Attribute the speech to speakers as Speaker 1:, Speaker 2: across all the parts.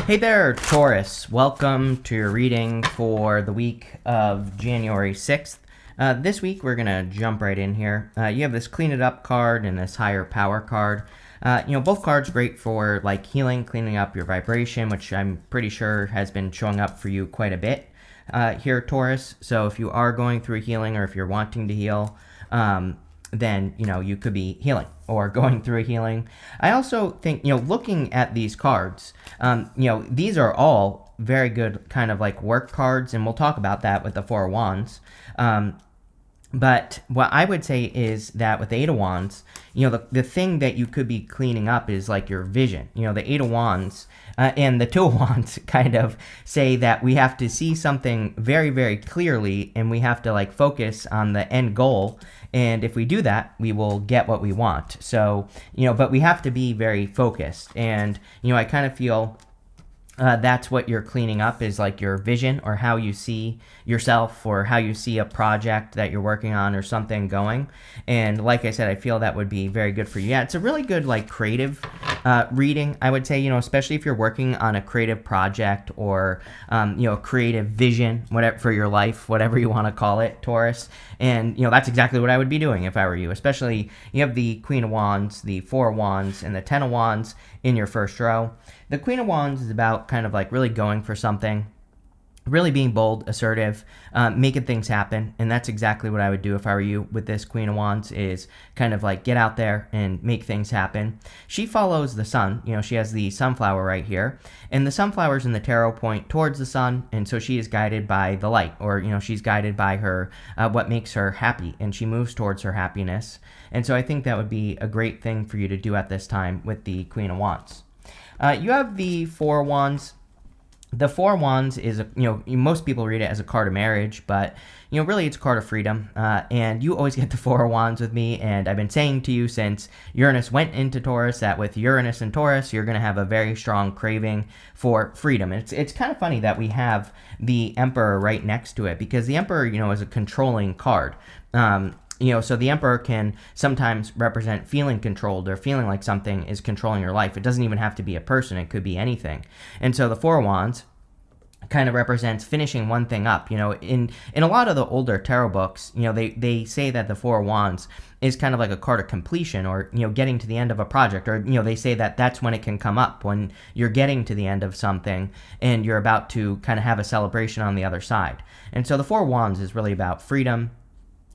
Speaker 1: Hey there, Taurus. Welcome to your reading for the week of January 6th. This week, we're going to jump right in here. You have this Clean It Up card and this Higher Power card. Both cards great for like healing, cleaning up your vibration, which I'm pretty sure has been showing up for you quite a bit here, Taurus. So if you are going through healing or if you're wanting to heal, then, you could be healing or going through a healing. I also think, looking at these cards, these are all very good kind of like work cards, and we'll talk about that with the Four of Wands. But what I would say is that with the Eight of Wands, the thing that you could be cleaning up is like your vision. The Eight of Wands and the Two of Wands kind of say that we have to see something very, very clearly, and we have to like focus on the end goal. And if we do that, we will get what we want. So, but we have to be very focused. And, I kind of feel that's what you're cleaning up is like your vision or how you see yourself or how you see a project that you're working on or something going. And like I said, I feel that would be very good for you. Yeah, it's a really good like creative reading, I would say, especially if you're working on a creative project or, a creative vision, whatever for your life, whatever you want to call it, Taurus. And, that's exactly what I would be doing if I were you, especially you have the Queen of Wands, the Four of Wands, and the Ten of Wands in your first row. The Queen of Wands is about kind of like really going for something, really being bold, assertive, making things happen. And that's exactly what I would do if I were you with this Queen of Wands is kind of like get out there and make things happen. She follows the sun. She has the sunflower right here. And the sunflowers in the tarot point towards the sun. And so she is guided by the light or, she's guided by her, what makes her happy. And she moves towards her happiness. And so I think that would be a great thing for you to do at this time with the Queen of Wands. You have the Four of Wands. The Four of Wands is, most people read it as a card of marriage, but, really it's a card of freedom. And you always get the Four of Wands with me. And I've been saying to you since Uranus went into Taurus that with Uranus and Taurus, you're going to have a very strong craving for freedom. It's kind of funny that we have the Emperor right next to it because the Emperor, is a controlling card. So the Emperor can sometimes represent feeling controlled or feeling like something is controlling your life. It doesn't even have to be a person. It could be anything. And so the Four of Wands kind of represents finishing one thing up. In a lot of the older tarot books, they say that the Four of Wands is kind of like a card of completion or, getting to the end of a project. Or, they say that that's when it can come up, when you're getting to the end of something and you're about to kind of have a celebration on the other side. And so the Four of Wands is really about freedom.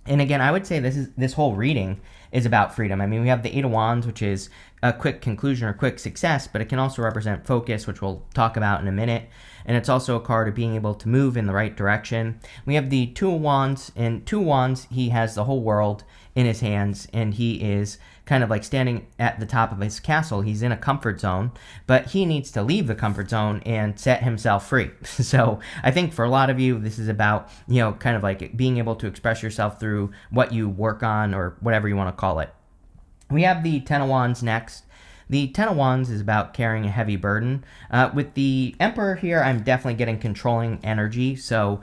Speaker 1: And again, I would say this whole reading is about freedom. I mean, we have the Eight of Wands, which is a quick conclusion or quick success, but it can also represent focus, which we'll talk about in a minute. And it's also a card of being able to move in the right direction. We have the Two of Wands, and Two of Wands, he has the whole world in his hands, and he is kind of like standing at the top of his castle. He's in a comfort zone, but he needs to leave the comfort zone and set himself free. So I think for a lot of you, this is about, kind of like being able to express yourself through what you work on or whatever you want to call it. We have the Ten of Wands next. The Ten of Wands is about carrying a heavy burden. With the Emperor here, I'm definitely getting controlling energy. So,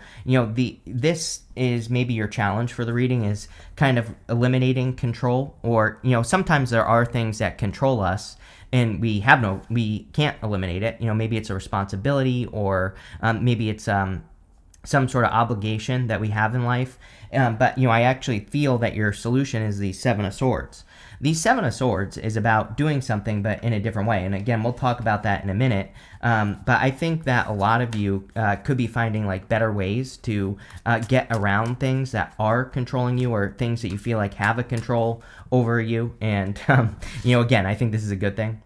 Speaker 1: this is maybe your challenge for the reading is kind of eliminating control. Or, sometimes there are things that control us and we can't eliminate it. Maybe it's a responsibility or maybe it's some sort of obligation that we have in life. But, I actually feel that your solution is the Seven of Swords. The Seven of Swords is about doing something, but in a different way. And again, we'll talk about that in a minute. But I think that a lot of you could be finding like better ways to get around things that are controlling you or things that you feel like have a control over you. And, again, I think this is a good thing.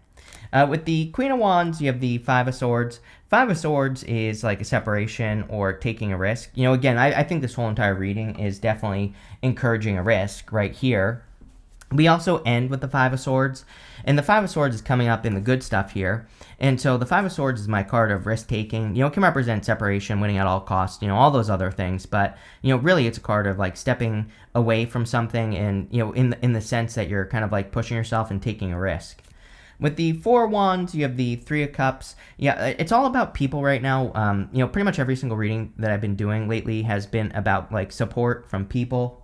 Speaker 1: With the Queen of Wands, you have the Five of Swords. Five of Swords is like a separation or taking a risk. Again, I think this whole entire reading is definitely encouraging a risk right here. We also end with the Five of Swords, and the Five of Swords is coming up in the good stuff here. And so the Five of Swords is my card of risk-taking. It can represent separation, winning at all costs, all those other things. But, really it's a card of like stepping away from something and, in the sense that you're kind of like pushing yourself and taking a risk. With the Four of Wands, you have the Three of Cups. Yeah, it's all about people right now. Pretty much every single reading that I've been doing lately has been about like support from people.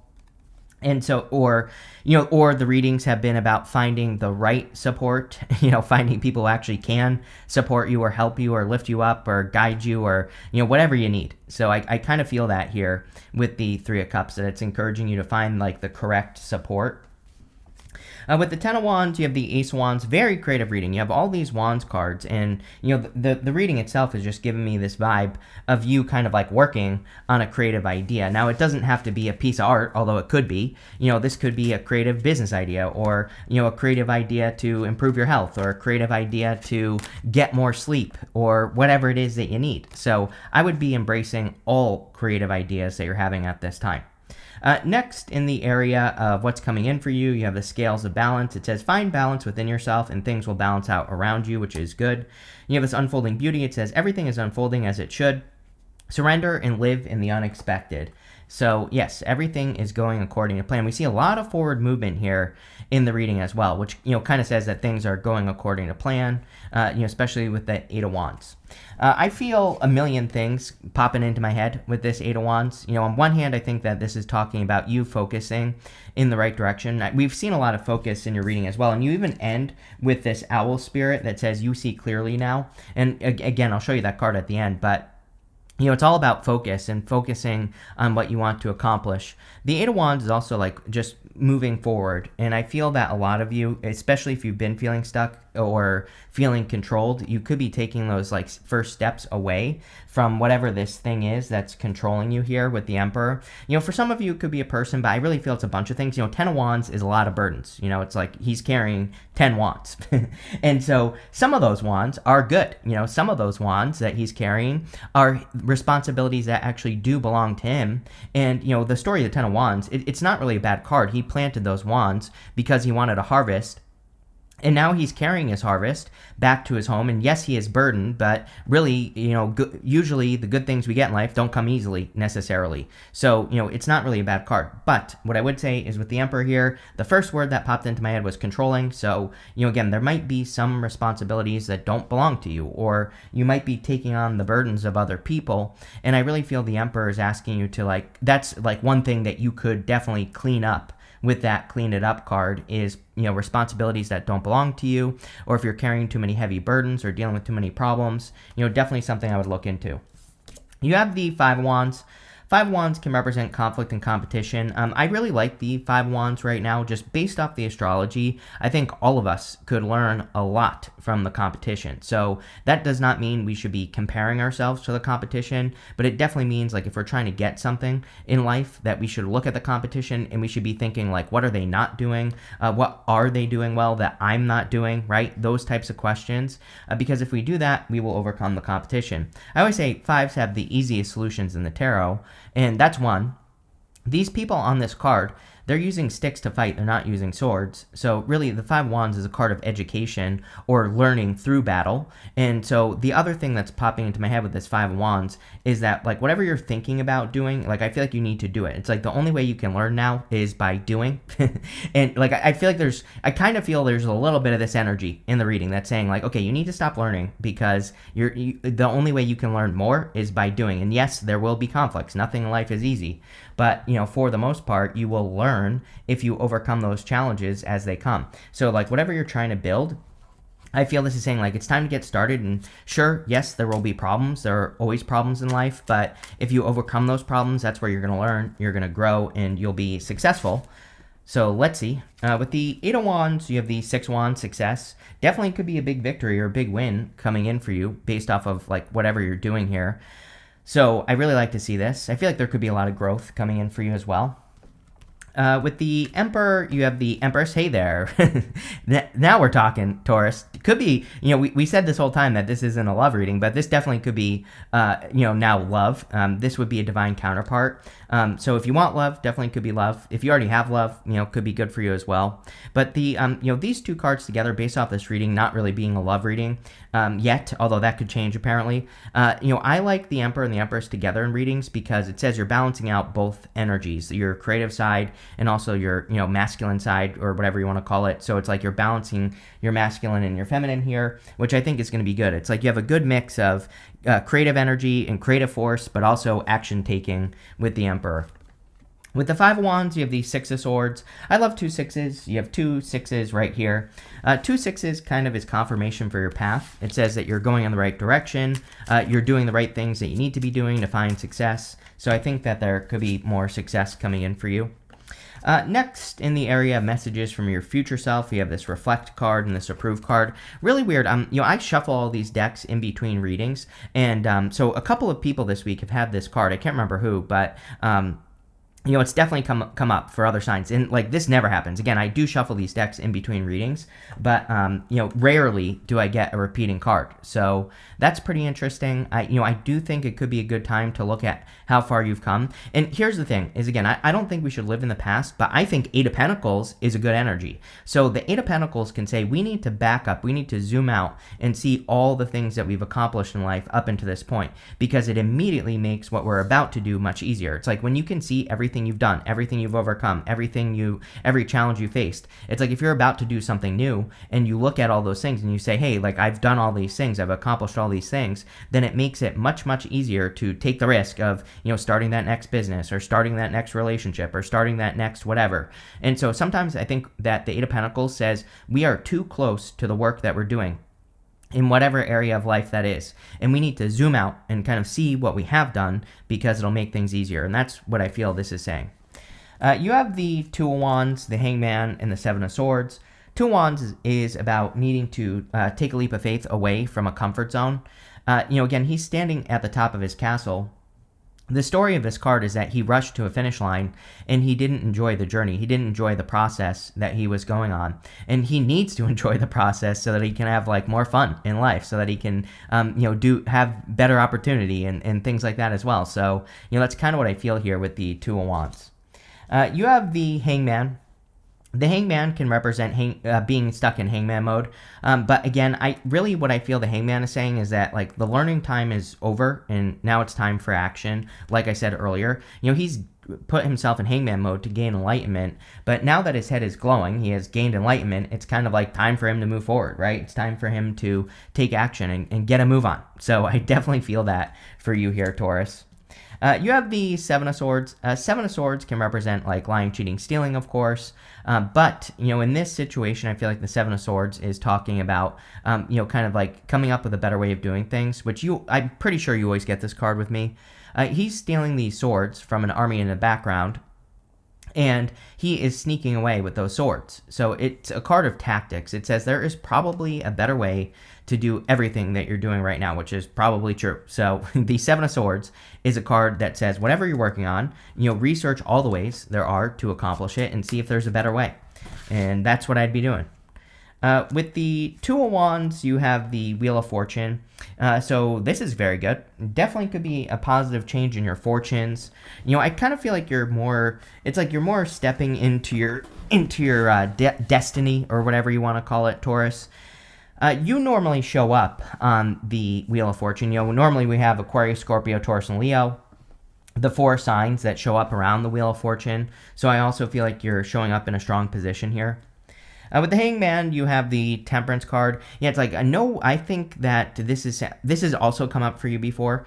Speaker 1: And so, or the readings have been about finding the right support, finding people who actually can support you or help you or lift you up or guide you or, whatever you need. So I kind of feel that here with the Three of Cups, that it's encouraging you to find like the correct support. With the Ten of Wands, you have the Ace of Wands, very creative reading. You have all these Wands cards, and the reading itself is just giving me this vibe of you kind of like working on a creative idea. Now, it doesn't have to be a piece of art, although it could be. This could be a creative business idea, or a creative idea to improve your health, or a creative idea to get more sleep, or whatever it is that you need. So I would be embracing all creative ideas that you're having at this time. Next, in the area of what's coming in for you, you have the scales of balance. It says, find balance within yourself and things will balance out around you, which is good. You have this unfolding beauty. It says, everything is unfolding as it should. Surrender and live in the unexpected. So yes, everything is going according to plan. We see a lot of forward movement here in the reading as well, which kind of says that things are going according to plan, especially with the Eight of Wands. I feel a million things popping into my head with this Eight of Wands. On one hand, I think that this is talking about you focusing in the right direction. We've seen a lot of focus in your reading as well, and you even end with this owl spirit that says you see clearly now. And again, I'll show you that card at the end, but it's all about focus and focusing on what you want to accomplish. The Eight of Wands is also like just moving forward. And I feel that a lot of you, especially if you've been feeling stuck or feeling controlled, you could be taking those like first steps away from whatever this thing is that's controlling you here with the Emperor. For some of you, it could be a person, but I really feel it's a bunch of things. Ten of Wands is a lot of burdens. It's like he's carrying 10 wands. And so some of those wands are good. Some of those wands that he's carrying are responsibilities that actually do belong to him. And, the story of the Ten of Wands, it's not really a bad card. He planted those wands because he wanted a harvest. And now he's carrying his harvest back to his home. And yes, he is burdened, but really, usually the good things we get in life don't come easily necessarily. So, it's not really a bad card. But what I would say is with the Emperor here, the first word that popped into my head was controlling. So, again, there might be some responsibilities that don't belong to you, or you might be taking on the burdens of other people. And I really feel the Emperor is asking you to that's one thing that you could definitely clean up with that clean it up card is, responsibilities that don't belong to you, or if you're carrying too many heavy burdens or dealing with too many problems, definitely something I would look into. You have the Five of Wands. Five of Wands can represent conflict and competition. I really like the Five of Wands right now, just based off the astrology. I think all of us could learn a lot from the competition. So that does not mean we should be comparing ourselves to the competition, but it definitely means if we're trying to get something in life, that we should look at the competition and we should be thinking what are they not doing? What are they doing well that I'm not doing, right? Those types of questions. Because if we do that, we will overcome the competition. I always say fives have the easiest solutions in the tarot. And that's one. These people on this card, they're using sticks to fight. They're not using swords. So really, the Five of Wands is a card of education or learning through battle. And so the other thing that's popping into my head with this Five of Wands is that whatever you're thinking about doing, I feel like you need to do it. It's the only way you can learn now is by doing. And I feel I kind of feel there's a little bit of this energy in the reading that's saying okay, you need to stop learning because the only way you can learn more is by doing. And yes, there will be conflicts. Nothing in life is easy. But, for the most part, you will learn if you overcome those challenges as they come. So, whatever you're trying to build, I feel this is saying, it's time to get started. And sure, yes, there will be problems. There are always problems in life. But if you overcome those problems, that's where you're going to learn, you're going to grow, and you'll be successful. So, let's see. With the Eight of Wands, you have the Six of Wands, success. Definitely could be a big victory or a big win coming in for you based off of, whatever you're doing here. So I really like to see this. I feel like there could be a lot of growth coming in for you as well. With the Emperor, you have the Empress. Hey there. Now we're talking, Taurus. Could be, we said this whole time that this isn't a love reading, but this definitely could be, now love. This would be a divine counterpart. So if you want love, definitely could be love. If you already have love, could be good for you as well. But the, these two cards together, based off this reading, not really being a love reading yet, although that could change apparently. I like the Emperor and the Empress together in readings because it says you're balancing out both energies, your creative side and also your, masculine side or whatever you want to call it. So it's you're balancing your masculine and your feminine here, which I think is going to be good. It's you have a good mix of creative energy and creative force, but also action taking with the Emperor. With the Five of Wands, you have the Six of Swords. I love two sixes. You have two sixes right here. Two sixes kind of is confirmation for your path. It says that you're going in the right direction. You're doing the right things that you need to be doing to find success. So I think that there could be more success coming in for you. Next, in the area of messages from your future self, you have this Reflect card and this Approve card. Really weird. I shuffle all these decks in between readings, and so a couple of people this week have had this card. I can't remember who, but it's definitely come up for other signs. And like this never happens. Again, I do shuffle these decks in between readings, but rarely do I get a repeating card. So that's pretty interesting. I do think it could be a good time to look at how far you've come. And here's the thing is, again, I don't think we should live in the past, but I think Eight of Pentacles is a good energy. So the Eight of Pentacles can say we need to back up, we need to zoom out and see all the things that we've accomplished in life up until this point, because it immediately makes what we're about to do much easier. It's like when you can see everything you've done, everything you've overcome, every challenge you faced. It's like if you're about to do something new and you look at all those things and you say, hey, like I've done all these things, I've accomplished all these things, then it makes it much, much easier to take the risk of, starting that next business or starting that next relationship or starting that next whatever. And so sometimes I think that the Eight of Pentacles says we are too close to the work that we're doing in whatever area of life that is. And we need to zoom out and kind of see what we have done because it'll make things easier. And that's what I feel this is saying. You have the Two of Wands, the Hangman, and the Seven of Swords. Two of Wands is about needing to take a leap of faith away from a comfort zone. Again, he's standing at the top of his castle. The story of this card is that he rushed to a finish line and he didn't enjoy the journey. He didn't enjoy the process that he was going on. And he needs to enjoy the process so that he can have more fun in life, so that he can, have better opportunity and things like that as well. So, that's kind of what I feel here with the Two of Wands. You have the Hangman. The Hangman can represent being stuck in Hangman mode. But again, what I feel the Hangman is saying is that the learning time is over and now it's time for action. Like I said earlier, he's put himself in Hangman mode to gain enlightenment. But now that his head is glowing, he has gained enlightenment. It's kind of time for him to move forward, right? It's time for him to take action and get a move on. So I definitely feel that for you here, Taurus. You have the Seven of Swords. Seven of Swords can represent lying, cheating, stealing, of course. But, in this situation, I feel like the Seven of Swords is talking about, coming up with a better way of doing things, which I'm pretty sure you always get this card with me. He's stealing these swords from an army in the background, and he is sneaking away with those swords. So it's a card of tactics. It says there is probably a better way to do everything that you're doing right now, which is probably true. So the Seven of Swords is a card that says whatever you're working on, research all the ways there are to accomplish it and see if there's a better way. And that's what I'd be doing. With the Two of Wands, you have the Wheel of Fortune. So this is very good. Definitely could be a positive change in your fortunes. I kind of feel like you're more stepping into your destiny, or whatever you want to call it, Taurus. You normally show up on the Wheel of Fortune. Normally we have Aquarius, Scorpio, Taurus, and Leo, the four signs that show up around the Wheel of Fortune. So I also feel like you're showing up in a strong position here. With the Hangman, you have the Temperance card. Yeah, it's I think that this has also come up for you before.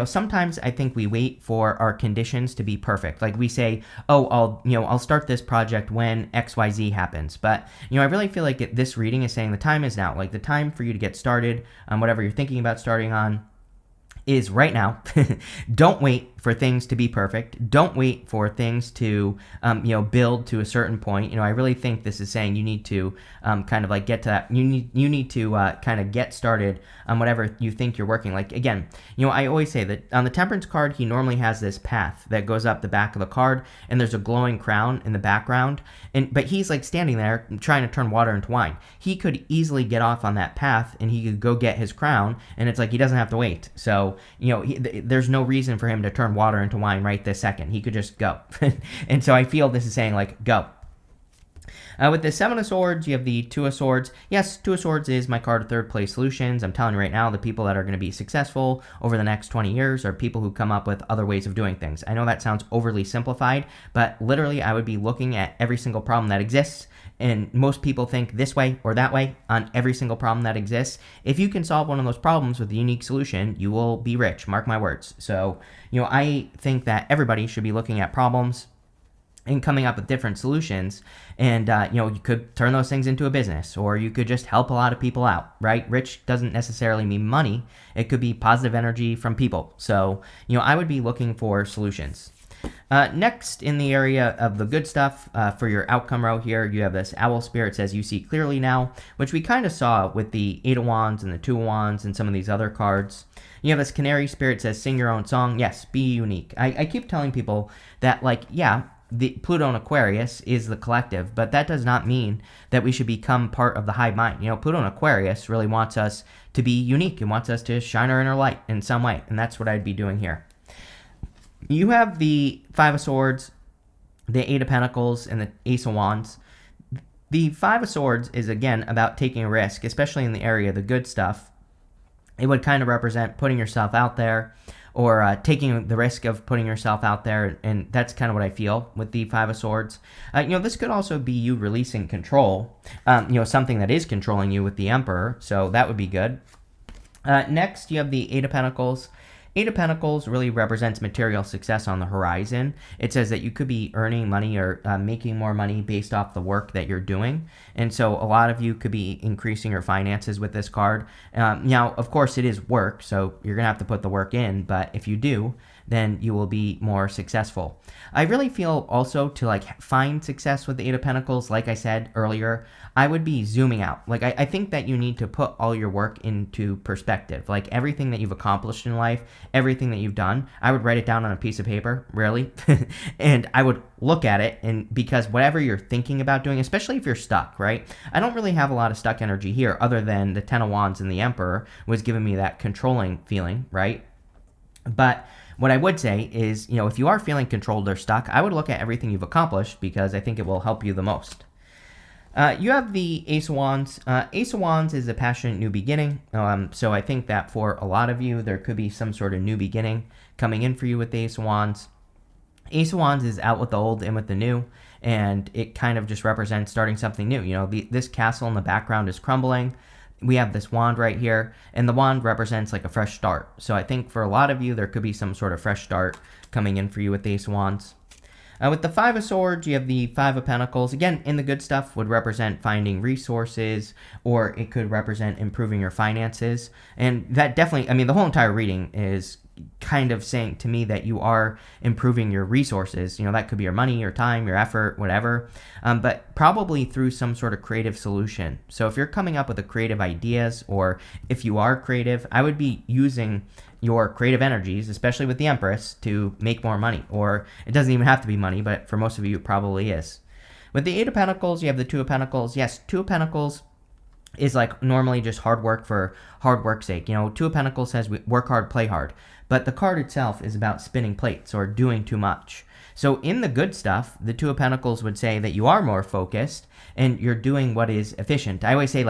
Speaker 1: Sometimes I think we wait for our conditions to be perfect. We say, oh, I'll start this project when XYZ happens. But, I really feel like this reading is saying the time is now. The time for you to get started on whatever you're thinking about starting on is right now. Don't wait for things to be perfect. Don't wait for things to, build to a certain point. I really think this is saying you need to get to that. You need to kind of get started on whatever you think you're working. Again, I always say that on the Temperance card, he normally has this path that goes up the back of the card, and there's a glowing crown in the background. But he's standing there trying to turn water into wine. He could easily get off on that path, and he could go get his crown, and it's he doesn't have to wait. So, there's no reason for him to turn water into wine right this second. He could just go. And so I feel this is saying go. With the Seven of Swords, you have the Two of Swords. Yes, Two of Swords is my card of third place solutions. I'm telling you right now, the people that are going to be successful over the next 20 years are people who come up with other ways of doing things. I know that sounds overly simplified, but literally I would be looking at every single problem that exists, and most people think this way or that way on every single problem that exists. If you can solve one of those problems with a unique solution, you will be rich, mark my words. So, I think that everybody should be looking at problems and coming up with different solutions. And, you could turn those things into a business, or you could just help a lot of people out, right? Rich doesn't necessarily mean money. It could be positive energy from people. So, I would be looking for solutions. Next, in the area of the good stuff, for your outcome row here, you have this Owl Spirit says you see clearly now, which we kind of saw with the 8 of Wands and the 2 of Wands and some of these other cards. You have this Canary Spirit says sing your own song. Yes, be unique. I keep telling people that, the Pluto and Aquarius is the collective, but that does not mean that we should become part of the hive mind. Pluto and Aquarius really wants us to be unique and wants us to shine our inner light in some way, and that's what I'd be doing here. You have the 5 of Swords, the 8 of Pentacles, and the Ace of Wands. The 5 of Swords is, again, about taking a risk, especially in the area of the good stuff. It would kind of represent putting yourself out there, or taking the risk of putting yourself out there, and that's kind of what I feel with the 5 of Swords. This could also be you releasing control, something that is controlling you with the Emperor, so that would be good. Next, you have the 8 of Pentacles. 8 of Pentacles really represents material success on the horizon. It says that you could be earning money or making more money based off the work that you're doing. And so a lot of you could be increasing your finances with this card. Now, of course, it is work, so you're going to have to put the work in. But if you do, then you will be more successful. I really feel also to find success with the 8 of Pentacles, like I said earlier, I would be zooming out. I think that you need to put all your work into perspective. Everything that you've accomplished in life, everything that you've done, I would write it down on a piece of paper, really, and I would look at it, and because whatever you're thinking about doing, especially if you're stuck, right? I don't really have a lot of stuck energy here other than the 10 of Wands and the Emperor was giving me that controlling feeling, right? But what I would say is, if you are feeling controlled or stuck, I would look at everything you've accomplished because I think it will help you the most. You have the Ace of Wands. Ace of Wands is a passionate new beginning. So I think that for a lot of you, there could be some sort of new beginning coming in for you with the Ace of Wands. Ace of Wands is out with the old, in with the new, and it kind of just represents starting something new. This castle in the background is crumbling. We have this wand right here, and the wand represents a fresh start. So I think for a lot of you, there could be some sort of fresh start coming in for you with the Ace of Wands. With the 5 of Swords, you have the 5 of Pentacles. Again, in the good stuff would represent finding resources, or it could represent improving your finances. And that definitely, the whole entire reading is kind of saying to me that you are improving your resources. That could be your money, your time, your effort, whatever, but probably through some sort of creative solution. So if you're coming up with a creative ideas, or if you are creative, I would be using your creative energies, especially with the Empress, to make more money. Or it doesn't even have to be money, but for most of you, it probably is. With the 8 of Pentacles, you have the 2 of Pentacles. Yes, 2 of Pentacles is normally just hard work for hard work's sake. 2 of Pentacles says we work hard, play hard. But the card itself is about spinning plates or doing too much. So in the good stuff, the 2 of Pentacles would say that you are more focused and you're doing what is efficient. I always say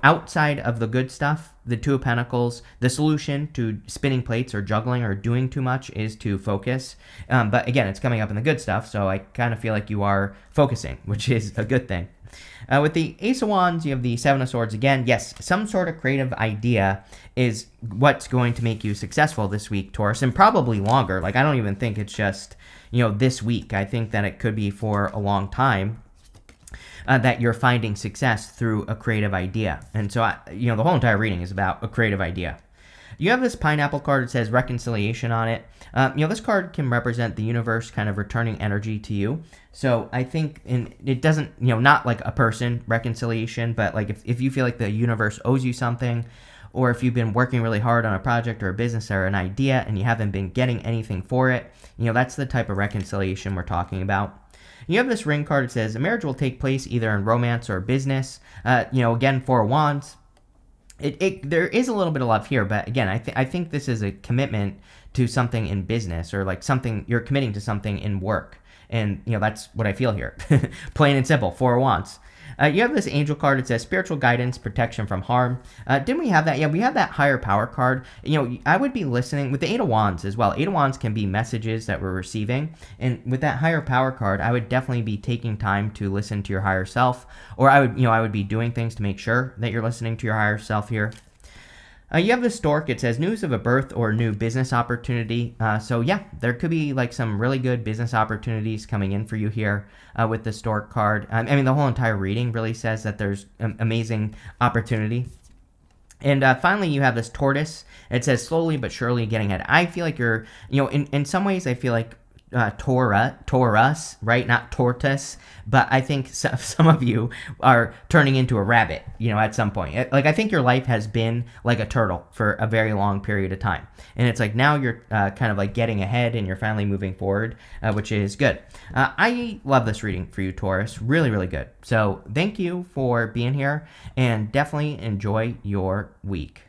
Speaker 1: outside of the good stuff, the 2 of Pentacles, the solution to spinning plates or juggling or doing too much is to focus. But again, it's coming up in the good stuff, so I kind of feel like you are focusing, which is a good thing. With the Ace of Wands, you have the 7 of Swords again. Yes, some sort of creative idea is what's going to make you successful this week, Taurus, and probably longer. I don't even think it's just, this week. I think that it could be for a long time that you're finding success through a creative idea. And so, the whole entire reading is about a creative idea. You have this pineapple card that says reconciliation on it. This card can represent the universe kind of returning energy to you. So I think it doesn't, not like a person reconciliation, but if you feel like the universe owes you something, or if you've been working really hard on a project or a business or an idea and you haven't been getting anything for it, that's the type of reconciliation we're talking about. You have this ring card that says a marriage will take place either in romance or business. Again, 4 of Wands. There is a little bit of love here, but again, I think this is a commitment to something in business, or something you're committing to something in work. And, that's what I feel here. Plain and simple, 4 of Wands. You have this angel card that says spiritual guidance, protection from harm. Didn't we have that? Yeah, we have that higher power card. I would be listening with the 8 of Wands as well. 8 of Wands can be messages that we're receiving. And with that higher power card, I would definitely be taking time to listen to your higher self. Or I would be doing things to make sure that you're listening to your higher self here. You have the stork. It says news of a birth or new business opportunity. So yeah, there could be like some really good business opportunities coming in for you here with the stork card. I mean, the whole entire reading really says that there's amazing opportunity. And finally, you have this tortoise. It says slowly but surely getting ahead. I feel like you're, in some ways, I feel like Taurus, right? Not tortoise, but I think some of you are turning into a rabbit, at some point. Like, I think your life has been like a turtle for a very long period of time. And it's like now you're kind of like getting ahead and you're finally moving forward, which is good. I love this reading for you, Taurus. Really, really good. So thank you for being here and definitely enjoy your week.